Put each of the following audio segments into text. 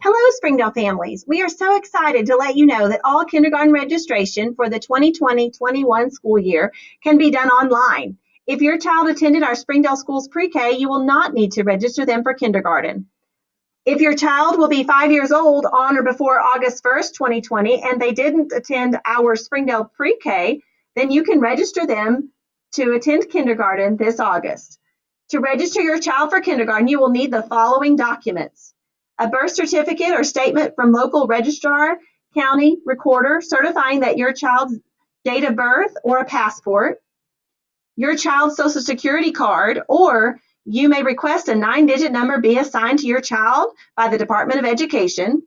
Hello, Springdale families. We are so excited to let you know that all kindergarten registration for the 2020-21 school year can be done online. If your child attended our Springdale Schools pre-K, you will not need to register them for kindergarten. If your child will be 5 years old on or before August 1st, 2020, and they didn't attend our Springdale pre-K, then you can register them to attend kindergarten this August. To register your child for kindergarten, you will need the following documents: a birth certificate or statement from local registrar, county recorder certifying that your child's date of birth, or a passport, your child's social security card, or you may request a 9-digit number be assigned to your child by the Department of Education.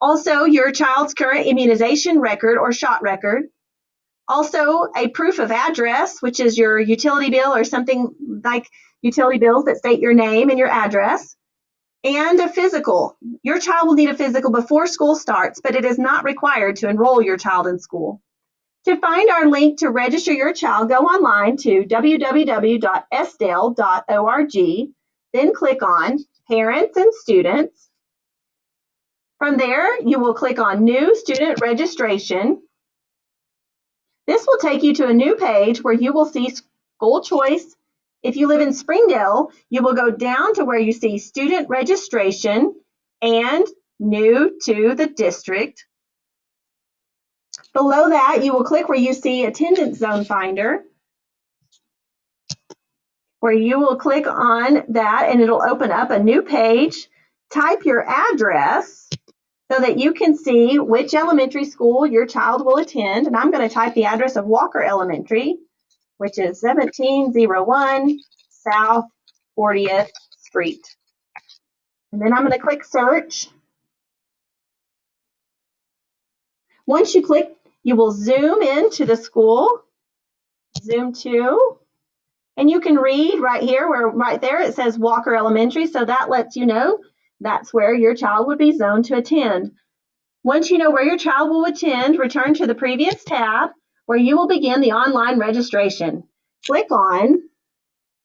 Also, your child's current immunization record or shot record. Also, a proof of address, which is your utility bill or something like utility bills that state your name and your address. And a physical. Your child will need a physical before school starts, but it is not required to enroll your child in school. To find our link to register your child, go online to www.sdale.org, then click on Parents and Students. From there, you will click on New Student Registration. This will take you to a new page where you will see school choice. If you live in Springdale, you will go down to where you see student registration and new to the district. Below that, you will click where you see attendance zone finder, where you will click on that and it'll open up a new page. Type your address so that you can see which elementary school your child will attend. And I'm going to type the address of Walker Elementary, which is 1701 South 40th Street. And then I'm going to click search. Once you click, you will zoom into the school, zoom to, and you can read right here where right there it says Walker Elementary. So that lets you know that's where your child would be zoned to attend. Once you know where your child will attend, return to the previous tab where you will begin the online registration. Click on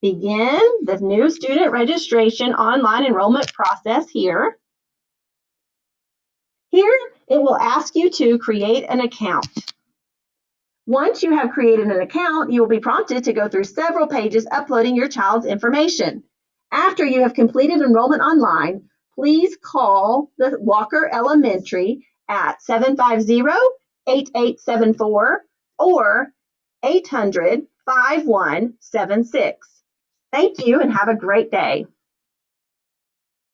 Begin the new student registration online enrollment process here. Here, it will ask you to create an account. Once you have created an account, you will be prompted to go through several pages uploading your child's information. After you have completed enrollment online, please call the Walker Elementary at 750-8874 or 800-5176. Thank you and have a great day.